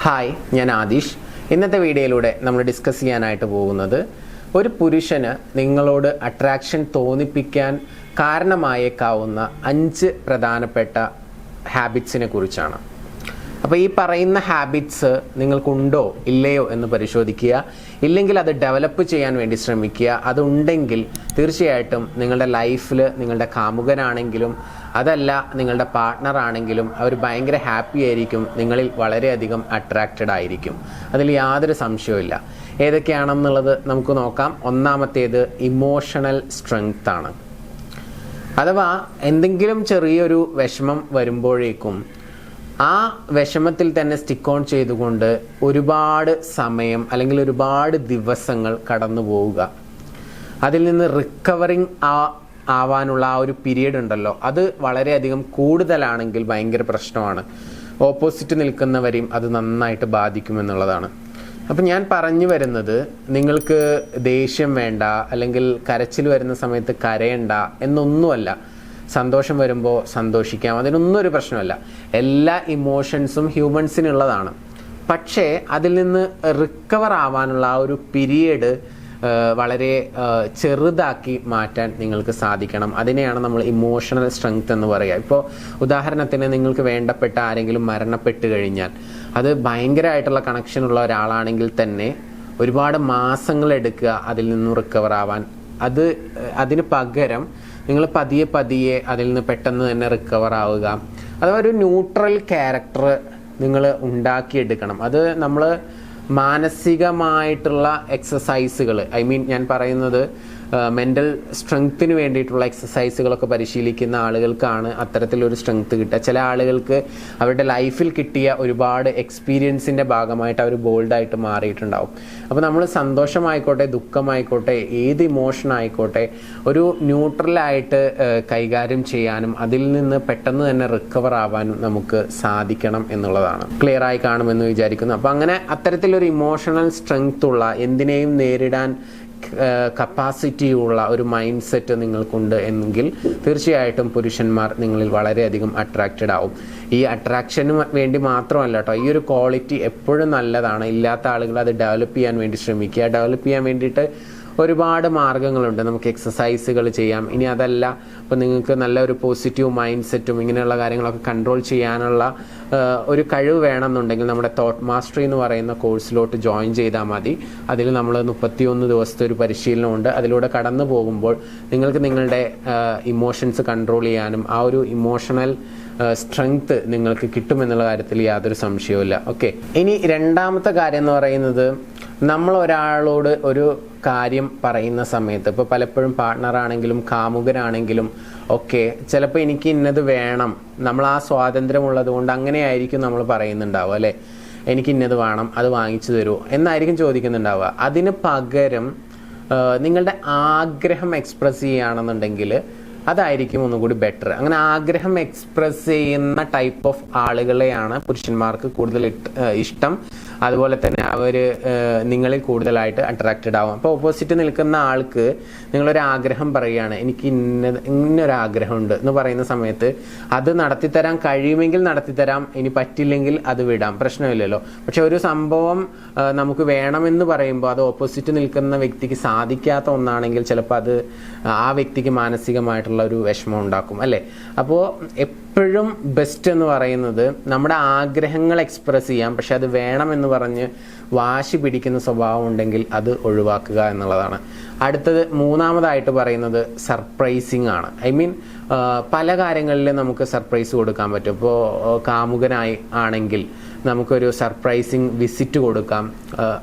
Hi, ഞാൻ ആദിഷ്. ഇന്നത്തെ വീഡിയോയിലൂടെ നമ്മൾ ഡിസ്കസ് ചെയ്യാനായിട്ട് പോകുന്നത് ഒരു പുരുഷന് നിങ്ങളോട് അട്രാക്ഷൻ തോന്നിപ്പിക്കാൻ കാരണമായേക്കാവുന്ന 5 പ്രധാനപ്പെട്ട ഹാബിറ്റ്സിനെ കുറിച്ചാണ്. അപ്പോൾ ഈ പറയുന്ന ഹാബിറ്റ്സ് നിങ്ങൾക്കുണ്ടോ ഇല്ലയോ എന്ന് പരിശോധിക്കുക. ഇല്ലെങ്കിൽ അത് ഡെവലപ്പ് ചെയ്യാൻ വേണ്ടി ശ്രമിക്കുക. അതുണ്ടെങ്കിൽ തീർച്ചയായിട്ടും നിങ്ങളുടെ ലൈഫിൽ നിങ്ങളുടെ കാമുകനാണെങ്കിലും അതല്ല നിങ്ങളുടെ പാർട്ട്ണർ ആണെങ്കിലും അവർ ഭയങ്കര ഹാപ്പി ആയിരിക്കും, നിങ്ങളിൽ വളരെയധികം അട്രാക്റ്റഡ് ആയിരിക്കും. അതിൽ യാതൊരു സംശയവുമില്ല. ഏതൊക്കെയാണെന്നുള്ളത് നമുക്ക് നോക്കാം. ഒന്നാമത്തേത് ഇമോഷണൽ സ്ട്രെങ്ത് ആണ്. അഥവാ എന്തെങ്കിലും ചെറിയൊരു വിഷമം വരുമ്പോഴേക്കും ആ വിഷമത്തിൽ തന്നെ സ്റ്റിക്ക് ഓൺ ചെയ്തുകൊണ്ട് ഒരുപാട് സമയം അല്ലെങ്കിൽ ഒരുപാട് ദിവസങ്ങൾ കടന്നു പോവുക. അതിൽ നിന്ന് റിക്കവറിങ് ആവാനുള്ള ആ ഒരു പീരീഡ് ഉണ്ടല്ലോ, അത് വളരെയധികം കൂടുതലാണെങ്കിൽ ഭയങ്കര പ്രശ്നമാണ്. ഓപ്പോസിറ്റ് നിൽക്കുന്നവരെയും അത് നന്നായിട്ട് ബാധിക്കുമെന്നുള്ളതാണ്. അപ്പം ഞാൻ പറഞ്ഞു വരുന്നത്, നിങ്ങൾക്ക് ദേഷ്യം വേണ്ട അല്ലെങ്കിൽ കരച്ചിൽ വരുന്ന സമയത്ത് കരയണ്ട എന്നൊന്നുമല്ല. സന്തോഷം വരുമ്പോൾ സന്തോഷിക്കാം, അതിനൊന്നും ഒരു പ്രശ്നമല്ല. എല്ലാ ഇമോഷൻസും ഹ്യൂമൻസിനുള്ളതാണ്. പക്ഷേ അതിൽ നിന്ന് റിക്കവർ ആവാനുള്ള ആ ഒരു പീരീഡ് വളരെ ചെറുതാക്കി മാറ്റാൻ നിങ്ങൾക്ക് സാധിക്കണം. അതിനെയാണ് നമ്മൾ ഇമോഷണൽ സ്ട്രെങ്ത് എന്ന് പറയുക. ഇപ്പോൾ ഉദാഹരണത്തിന് നിങ്ങൾക്ക് വേണ്ടപ്പെട്ട ആരെങ്കിലും മരണപ്പെട്ട് കഴിഞ്ഞാൽ അത് ഭയങ്കരമായിട്ടുള്ള കണക്ഷനുള്ള ഒരാളാണെങ്കിൽ തന്നെ ഒരുപാട് മാസങ്ങൾ എടുക്കുക അതിൽ നിന്നും റിക്കവർ ആവാൻ. അതിന് പകരം നിങ്ങൾ പതിയെ അതിൽ നിന്ന് പെട്ടെന്ന് തന്നെ റിക്കവർ ആവുക. അഥവാ ഒരു ന്യൂട്രൽ ക്യാരക്ടർ നിങ്ങൾ ഉണ്ടാക്കിയെടുക്കണം. അത് നമ്മൾ മാനസികമായിട്ടുള്ള എക്സസൈസുകൾ, ഞാൻ പറയുന്നത് മെൻ്റൽ സ്ട്രെങ്ത്തിന് വേണ്ടിയിട്ടുള്ള എക്സസൈസുകളൊക്കെ പരിശീലിക്കുന്ന ആളുകൾക്കാണ് അത്തരത്തിലൊരു സ്ട്രെങ്ത് കിട്ടുക. ചില ആളുകൾക്ക് അവരുടെ ലൈഫിൽ കിട്ടിയ ഒരുപാട് എക്സ്പീരിയൻസിൻ്റെ ഭാഗമായിട്ട് അവർ ബോൾഡായിട്ട് മാറിയിട്ടുണ്ടാവും. അപ്പോൾ നമ്മൾ സന്തോഷമായിക്കോട്ടെ ദുഃഖമായിക്കോട്ടെ ഏത് ഇമോഷൻ ആയിക്കോട്ടെ ഒരു ന്യൂട്രലായിട്ട് കൈകാര്യം ചെയ്യാനും അതിൽ നിന്ന് പെട്ടെന്ന് തന്നെ റിക്കവർ ആവാനും നമുക്ക് സാധിക്കണം എന്നുള്ളതാണ്. ക്ലിയർ ആയി കാണുമെന്ന് വിചാരിക്കുന്നു. അപ്പോൾ അങ്ങനെ അത്തരത്തിലൊരു ഇമോഷണൽ സ്ട്രെങ്ത് ഉള്ള, എന്തിനേയും നേരിടാൻ കപ്പാസിറ്റിയുള്ള ഒരു മൈൻഡ് സെറ്റ് നിങ്ങൾക്കുണ്ട് എങ്കിൽ തീർച്ചയായിട്ടും പുരുഷന്മാർ നിങ്ങളിൽ വളരെയധികം അട്രാക്റ്റഡ് ആവും. ഈ അട്രാക്ഷന് വേണ്ടി മാത്രമല്ല കേട്ടോ, ഈ ഒരു ക്വാളിറ്റി എപ്പോഴും നല്ലതാണ്. ഇല്ലാത്ത ആളുകൾ അത് ഡെവലപ്പ് ചെയ്യാൻ വേണ്ടി ശ്രമിക്കുക. ഡെവലപ്പ് ചെയ്യാൻ വേണ്ടിയിട്ട് ഒരുപാട് മാർഗ്ഗങ്ങളുണ്ട്. നമുക്ക് എക്സസൈസുകൾ ചെയ്യാം. ഇനി അതല്ല, അപ്പോൾ നിങ്ങൾക്ക് നല്ല ഒരു പോസിറ്റീവ് മൈൻഡ് സെറ്റും ഇങ്ങനെയുള്ള കാര്യങ്ങളൊക്കെ കൺട്രോൾ ചെയ്യാനുള്ള ഒരു കഴിവ് വേണമെന്നുണ്ടെങ്കിൽ നമ്മുടെ തോട്ട് മാസ്റ്ററി എന്ന് പറയുന്ന കോഴ്സിലോട്ട് ജോയിൻ ചെയ്താൽ മതി. അതിൽ നമ്മൾ 31 ദിവസത്തെ ഒരു പരിശീലനമുണ്ട്. അതിലൂടെ കടന്നു പോകുമ്പോൾ നിങ്ങൾക്ക് നിങ്ങളുടെ ഇമോഷൻസ് കൺട്രോൾ ചെയ്യാനും ആ ഒരു ഇമോഷണൽ സ്ട്രെങ്ത് നിങ്ങൾക്ക് കിട്ടുമെന്നുള്ള കാര്യത്തിൽ യാതൊരു സംശയവുമില്ല. ഓക്കെ, ഇനി രണ്ടാമത്തെ കാര്യം എന്ന് പറയുന്നത്, നമ്മൾ ഒരാളോട് ഒരു കാര്യം പറയുന്ന സമയത്ത്, ഇപ്പോൾ പലപ്പോഴും പാർട്ട്ണറാണെങ്കിലും കാമുകനാണെങ്കിലും ഒക്കെ ചിലപ്പോൾ എനിക്ക് ഇന്നത് വേണം, നമ്മൾ ആ സ്വാതന്ത്ര്യമുള്ളത് കൊണ്ട് അങ്ങനെയായിരിക്കും നമ്മൾ പറയുന്നുണ്ടാവുക അല്ലേ. എനിക്ക് ഇന്നത് വേണം, അത് വാങ്ങിച്ചു തരുമോ എന്നായിരിക്കും ചോദിക്കുന്നുണ്ടാവുക. അതിന് പകരം നിങ്ങളുടെ ആഗ്രഹം എക്സ്പ്രസ് ചെയ്യുകയാണെന്നുണ്ടെങ്കിൽ അതായിരിക്കും ഒന്നുകൂടി ബെറ്റർ. അങ്ങനെ ആഗ്രഹം എക്സ്പ്രസ് ചെയ്യുന്ന ടൈപ്പ് ഓഫ് ആളുകളെയാണ് പുരുഷന്മാർക്ക് കൂടുതൽ ഇഷ്ടം. അതുപോലെ തന്നെ അവർ നിങ്ങളിൽ കൂടുതലായിട്ട് അട്രാക്റ്റഡ് ആവും. അപ്പോൾ ഓപ്പോസിറ്റ് നിൽക്കുന്ന ആൾക്ക് നിങ്ങളൊരു ആഗ്രഹം പറയുകയാണ്, എനിക്ക് ഇന്നൊരാഗ്രഹമുണ്ട് എന്ന് പറയുന്ന സമയത്ത് അത് നടത്തിത്തരാൻ കഴിയുമെങ്കിൽ നടത്തിത്തരാം, ഇനി പറ്റില്ലെങ്കിൽ അത് വിടാം, പ്രശ്നമില്ലല്ലോ. പക്ഷെ ഒരു സംഭവം നമുക്ക് വേണമെന്ന് പറയുമ്പോൾ അത് ഓപ്പോസിറ്റ് നിൽക്കുന്ന വ്യക്തിക്ക് സാധിക്കാത്ത ഒന്നാണെങ്കിൽ ചിലപ്പോൾ അത് ആ വ്യക്തിക്ക് മാനസികമായിട്ടുള്ള ഒരു വിഷമം ഉണ്ടാക്കും അല്ലേ. അപ്പോൾ എപ്പോഴും ബെസ്റ്റ് എന്ന് പറയുന്നത് നമ്മുടെ ആഗ്രഹങ്ങൾ എക്സ്പ്രസ് ചെയ്യാം, പക്ഷെ അത് വേണമെന്ന് പറഞ്ഞ് വാശി പിടിക്കുന്ന സ്വഭാവം ഉണ്ടെങ്കിൽ അത് ഒഴിവാക്കുക എന്നുള്ളതാണ്. അടുത്തത് മൂന്നാമതായിട്ട് പറയുന്നത് സർപ്രൈസിങ് ആണ്. പല കാര്യങ്ങളിലും നമുക്ക് സർപ്രൈസ് കൊടുക്കാൻ പറ്റും. ഇപ്പോൾ കാമുകനായി ആണെങ്കിൽ നമുക്കൊരു സർപ്രൈസിങ് വിസിറ്റ് കൊടുക്കാം,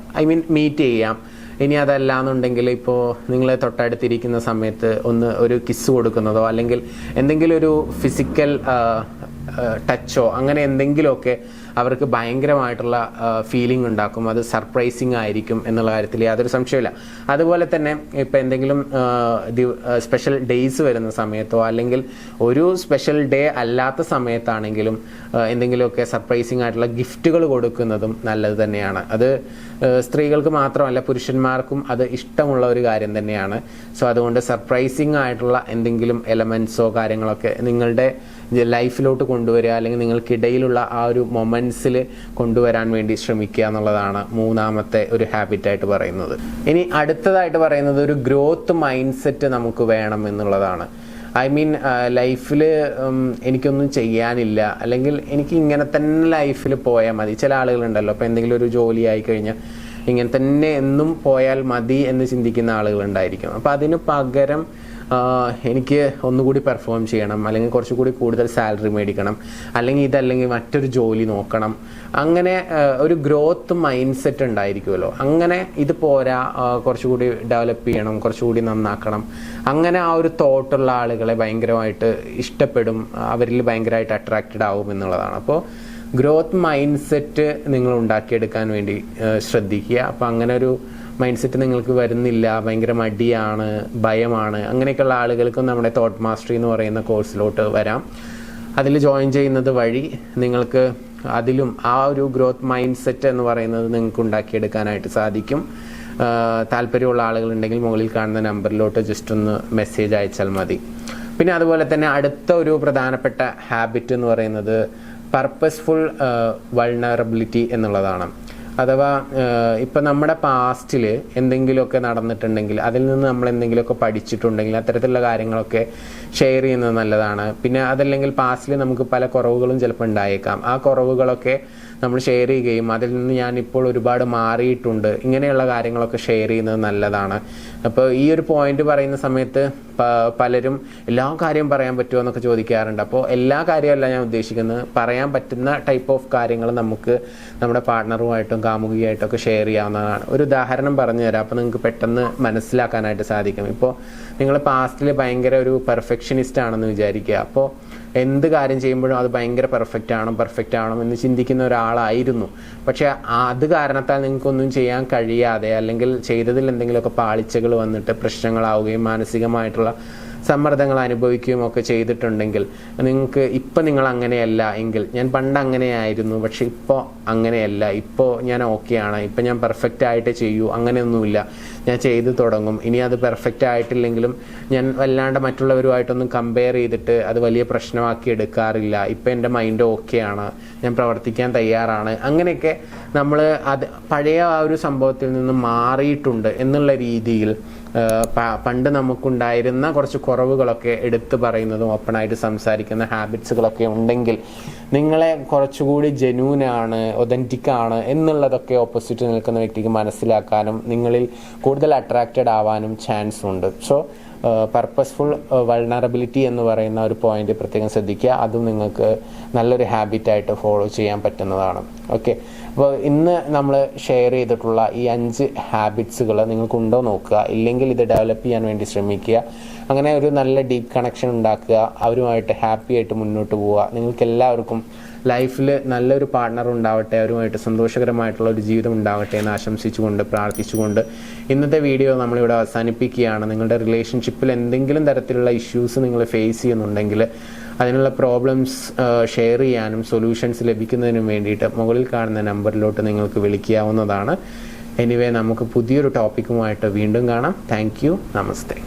മീറ്റ് ചെയ്യാം. ഇനി അതല്ല എന്നുണ്ടെങ്കിൽ ഇപ്പോൾ നിങ്ങൾ തൊട്ടടുത്തിരിക്കുന്ന സമയത്ത് ഒരു കിസ് കൊടുക്കുന്നതോ അല്ലെങ്കിൽ എന്തെങ്കിലും ഒരു ഫിസിക്കൽ ടച്ചോ അങ്ങനെ എന്തെങ്കിലുമൊക്കെ അവർക്ക് ഭയങ്കരമായിട്ടുള്ള ഫീലിംഗ് ഉണ്ടാക്കും. അത് സർപ്രൈസിങ് ആയിരിക്കും എന്നുള്ള കാര്യത്തിൽ യാതൊരു സംശയമില്ല. അതുപോലെ തന്നെ ഇപ്പം എന്തെങ്കിലും സ്പെഷ്യൽ ഡേയ്സ് വരുന്ന സമയത്തോ അല്ലെങ്കിൽ ഒരു സ്പെഷ്യൽ ഡേ അല്ലാത്ത സമയത്താണെങ്കിലും എന്തെങ്കിലുമൊക്കെ സർപ്രൈസിങ് ആയിട്ടുള്ള ഗിഫ്റ്റുകൾ കൊടുക്കുന്നതും നല്ലത് തന്നെയാണ്. അത് സ്ത്രീകൾക്ക് മാത്രമല്ല പുരുഷന്മാർക്കും അത് ഇഷ്ടമുള്ള ഒരു കാര്യം തന്നെയാണ്. സോ അതുകൊണ്ട് സർപ്രൈസിങ് ആയിട്ടുള്ള എന്തെങ്കിലും എലമെൻറ്റ്സോ കാര്യങ്ങളൊക്കെ നിങ്ങളുടെ ലൈഫിലോട്ട് കൊണ്ടുവരിക, അല്ലെങ്കിൽ നിങ്ങൾക്കിടയിലുള്ള ആ ഒരു മൊമെൻറ്റ്സിൽ കൊണ്ടുവരാൻ വേണ്ടി ശ്രമിക്കുക എന്നുള്ളതാണ് മൂന്നാമത്തെ ഒരു ഹാബിറ്റായിട്ട് പറയുന്നത്. ഇനി അടുത്തതായിട്ട് പറയുന്നത് ഒരു ഗ്രോത്ത് മൈൻഡ് സെറ്റ് നമുക്ക് വേണം എന്നുള്ളതാണ്. ഐ മീൻ ലൈഫിൽ എനിക്കൊന്നും ചെയ്യാനില്ല, അല്ലെങ്കിൽ എനിക്ക് ഇങ്ങനെ തന്നെ ലൈഫിൽ പോയാൽ മതി. ചില ആളുകളുണ്ടല്ലോ, അപ്പോൾ എന്തെങ്കിലും ഒരു ജോലി ആയിക്കഴിഞ്ഞാൽ ഇങ്ങനെ തന്നെ എന്നും പോയാൽ മതി എന്ന് ചിന്തിക്കുന്ന ആളുകളുണ്ടായിരിക്കും. അപ്പോൾ അതിന് പകരം എനിക്ക് ഒന്നുകൂടി പെർഫോം ചെയ്യണം, അല്ലെങ്കിൽ കുറച്ചുകൂടി കൂടുതൽ സാലറി മേടിക്കണം, അല്ലെങ്കിൽ മറ്റൊരു ജോലി നോക്കണം, അങ്ങനെ ഒരു ഗ്രോത്ത് മൈൻഡ് സെറ്റ് ഉണ്ടായിരിക്കുമല്ലോ. അങ്ങനെ ഇത് പോരാ, കുറച്ചുകൂടി ഡെവലപ്പ് ചെയ്യണം, കുറച്ചുകൂടി നന്നാക്കണം, അങ്ങനെ ആ ഒരു തോട്ടുള്ള ആളുകളെ ഭയങ്കരമായിട്ട് ഇഷ്ടപ്പെടും, അവരിൽ ഭയങ്കരമായിട്ട് അട്രാക്റ്റഡ് ആവും എന്നുള്ളതാണ്. അപ്പോൾ ഗ്രോത്ത് മൈൻഡ് സെറ്റ് നിങ്ങൾ ഉണ്ടാക്കിയെടുക്കാൻ വേണ്ടി ശ്രദ്ധിക്കുക. അപ്പോൾ അങ്ങനെ ഒരു മൈൻഡ് സെറ്റ് നിങ്ങൾക്ക് വരുന്നില്ല, ഭയങ്കര മടിയാണ്, ഭയമാണ്, അങ്ങനെയൊക്കെയുള്ള ആളുകൾക്കും നമ്മുടെ തോട്ട് മാസ്റ്ററി എന്ന് പറയുന്ന കോഴ്സിലോട്ട് വരാം. അതിൽ ജോയിൻ ചെയ്യുന്നത് വഴി നിങ്ങൾക്ക് അതിലും ആ ഒരു ഗ്രോത്ത് മൈൻഡ് സെറ്റ് എന്ന് പറയുന്നത് നിങ്ങൾക്ക് ഉണ്ടാക്കിയെടുക്കാനായിട്ട് സാധിക്കും. താല്പര്യമുള്ള ആളുകളുണ്ടെങ്കിൽ മുകളിൽ കാണുന്ന നമ്പറിലോട്ട് ജസ്റ്റ് ഒന്ന് മെസ്സേജ് അയച്ചാൽ മതി. പിന്നെ അതുപോലെ തന്നെ അടുത്ത ഒരു പ്രധാനപ്പെട്ട ഹാബിറ്റ് എന്ന് പറയുന്നത് പർപ്പസ്ഫുൾ വൾണറബിലിറ്റി എന്നുള്ളതാണ്. അഥവാ ഇപ്പം നമ്മുടെ പാസ്റ്റിൽ എന്തെങ്കിലുമൊക്കെ നടന്നിട്ടുണ്ടെങ്കിൽ അതിൽ നിന്ന് നമ്മൾ എന്തെങ്കിലുമൊക്കെ പഠിച്ചിട്ടുണ്ടെങ്കിൽ അത്തരത്തിലുള്ള കാര്യങ്ങളൊക്കെ ഷെയർ ചെയ്യുന്നത് നല്ലതാണ്. പിന്നെ അതല്ലെങ്കിൽ പാസ്റ്റിൽ നമുക്ക് പല കുറവുകളും ചിലപ്പോൾ ഉണ്ടായേക്കാം. ആ കുറവുകളൊക്കെ നമ്മൾ ഷെയർ ചെയ്യുകയും അതിൽ നിന്ന് ഞാനിപ്പോൾ ഒരുപാട് മാറിയിട്ടുണ്ട്, ഇങ്ങനെയുള്ള കാര്യങ്ങളൊക്കെ ഷെയർ ചെയ്യുന്നത് നല്ലതാണ്. അപ്പോൾ ഈ ഒരു പോയിന്റ് പറയുന്ന സമയത്ത് പലരും എല്ലാ കാര്യവും പറയാൻ പറ്റുമോ എന്നൊക്കെ ചോദിക്കാറുണ്ട്. അപ്പോൾ എല്ലാ കാര്യമല്ല ഞാൻ ഉദ്ദേശിക്കുന്നത്, പറയാൻ പറ്റുന്ന ടൈപ്പ് ഓഫ് കാര്യങ്ങൾ നമുക്ക് നമ്മുടെ പാർട്ട്ണറുമായിട്ടും കാമുകിയായിട്ടൊക്കെ ഷെയർ ചെയ്യാവുന്നതാണ്. ഒരു ഉദാഹരണം പറഞ്ഞു തരാം, അപ്പോൾ നിങ്ങൾക്ക് പെട്ടെന്ന് മനസ്സിലാക്കാനായിട്ട് സാധിക്കും. ഇപ്പോൾ നിങ്ങൾ പാസ്റ്റിൽ ഭയങ്കര ഒരു പെർഫെക്ഷനിസ്റ്റ് ആണെന്ന് വിചാരിക്കുക. അപ്പോൾ എന്ത് കാര്യം ചെയ്യുമ്പോഴും അത് ഭയങ്കര പെർഫെക്റ്റ് ആവണം എന്ന് ചിന്തിക്കുന്ന ഒരാളായിരുന്നു. പക്ഷേ അത് കാരണത്താൽ നിങ്ങൾക്കൊന്നും ചെയ്യാൻ കഴിയാതെ, അല്ലെങ്കിൽ ചെയ്തതിൽ എന്തെങ്കിലുമൊക്കെ പാളിച്ചകൾ വന്നിട്ട് പ്രശ്നങ്ങളാവുകയും മാനസികമായിട്ടുള്ള സമ്മർദ്ദങ്ങൾ അനുഭവിക്കുകയും ഒക്കെ ചെയ്തിട്ടുണ്ടെങ്കിൽ ഇപ്പം നിങ്ങൾ അങ്ങനെയല്ല എങ്കിൽ, ഞാൻ പണ്ട് അങ്ങനെയായിരുന്നു പക്ഷെ ഇപ്പോൾ അങ്ങനെയല്ല, ഇപ്പോൾ ഞാൻ ഓക്കെയാണ്, ഇപ്പം ഞാൻ പെർഫെക്റ്റ് ആയിട്ട് ചെയ്യൂ, അങ്ങനെയൊന്നുമില്ല, ഞാൻ ചെയ്തു തുടങ്ങും, ഇനി അത് പെർഫെക്റ്റ് ആയിട്ടില്ലെങ്കിലും ഞാൻ വല്ലാണ്ട് മറ്റുള്ളവരുമായിട്ടൊന്നും കമ്പയർ ചെയ്തിട്ട് അത് വലിയ പ്രശ്നമാക്കി എടുക്കാറില്ല, ഇപ്പം എൻ്റെ മൈൻഡ് ഓക്കെയാണ്, ഞാൻ പ്രവർത്തിക്കാൻ തയ്യാറാണ്, അങ്ങനെയൊക്കെ നമ്മൾ അത് പഴയ ആ ഒരു സംഭവത്തിൽ നിന്ന് മാറിയിട്ടുണ്ട് എന്നുള്ള രീതിയിൽ പണ്ട് നമുക്കുണ്ടായിരുന്ന കുറച്ച് കുറവുകളൊക്കെ എടുത്തു പറയുന്നതും ഓപ്പണായിട്ട് സംസാരിക്കുന്ന ഹാബിറ്റ്സുകളൊക്കെ ഉണ്ടെങ്കിൽ നിങ്ങളെ കുറച്ചുകൂടി ജെന്യൂനാണ്, ഒതൻറ്റിക് ആണ് എന്നുള്ളതൊക്കെ ഓപ്പോസിറ്റ് നിൽക്കുന്ന വ്യക്തിക്ക് മനസ്സിലാക്കാനും നിങ്ങളിൽ കൂടുതൽ അട്രാക്റ്റഡ് ആവാനും ചാൻസ് ഉണ്ട്. സോ പർപ്പസ്ഫുൾ വൾണറബിലിറ്റി എന്ന് പറയുന്ന ഒരു പോയിന്റ് പ്രത്യേകം ശ്രദ്ധിക്കുക. അതും നിങ്ങൾക്ക് നല്ലൊരു ഹാബിറ്റായിട്ട് ഫോളോ ചെയ്യാൻ പറ്റുന്നതാണ്. ഓക്കെ, അപ്പോൾ ഇന്ന് നമ്മൾ ഷെയർ ചെയ്തിട്ടുള്ള ഈ 5 ഹാബിറ്റ്സുകൾ നിങ്ങൾക്കുണ്ടോ നോക്കുക, ഇല്ലെങ്കിൽ ഇത് ഡെവലപ്പ് ചെയ്യാൻ വേണ്ടി ശ്രമിക്കുക. അങ്ങനെ ഒരു നല്ല ഡീപ്പ് കണക്ഷൻ ഉണ്ടാക്കുക, അവരുമായിട്ട് ഹാപ്പി ആയിട്ട് മുന്നോട്ട് പോവുക. നിങ്ങൾക്ക് എല്ലാവർക്കും ലൈഫിൽ നല്ലൊരു പാർട്ട്ണർ ഉണ്ടാവട്ടെ, അവരുമായിട്ട് സന്തോഷകരമായിട്ടുള്ള ഒരു ജീവിതം ഉണ്ടാവട്ടെ എന്ന് ആശംസിച്ചുകൊണ്ട് പ്രാർത്ഥിച്ചുകൊണ്ട് ഇന്നത്തെ വീഡിയോ നമ്മളിവിടെ അവസാനിപ്പിക്കുകയാണ്. നിങ്ങളുടെ റിലേഷൻഷിപ്പിൽ എന്തെങ്കിലും തരത്തിലുള്ള ഇഷ്യൂസ് നിങ്ങൾ ഫേസ് ചെയ്യുന്നുണ്ടെങ്കിൽ അതിനുള്ള പ്രോബ്ലംസ് ഷെയർ ചെയ്യാനും സൊല്യൂഷൻസ് ലഭിക്കുന്നതിനും വേണ്ടിയിട്ട് മുകളിൽ കാണുന്ന നമ്പറിലോട്ട് നിങ്ങൾക്ക് വിളിക്കാവുന്നതാണ്. എനിവേ, നമുക്ക് പുതിയൊരു ടോപ്പിക്കുമായിട്ട് വീണ്ടും കാണാം. Thank you. നമസ്തേ.